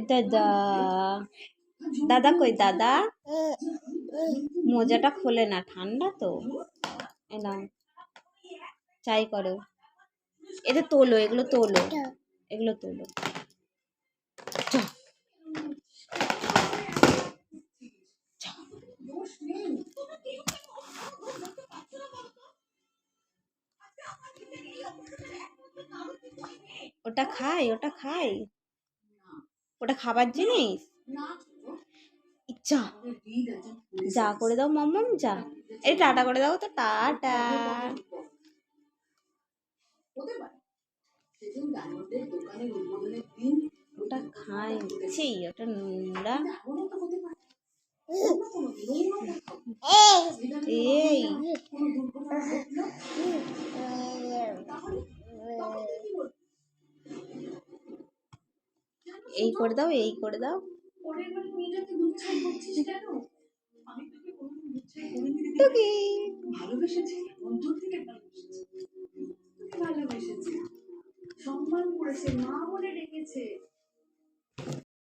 দাদা দাদা কই দাদা মোজাটা খোলে না, ঠান্ডা তো। এলাম চাই করো, এটা তোলো, এগুলো তোলো, এগুলো তোলো। ওটা খাই, ওটা খাই, ওটা খাবার জিনিস। ইচ্ছা যা করে দাও মাম্মাম, যা। এই টাটা করে দাও তো, টাটা। ওটা খাইছি, ওটা নোংরা। এই এই করে দাও, এই করে দাও। সম্মান করেছে, মা বলে ডেকেছে।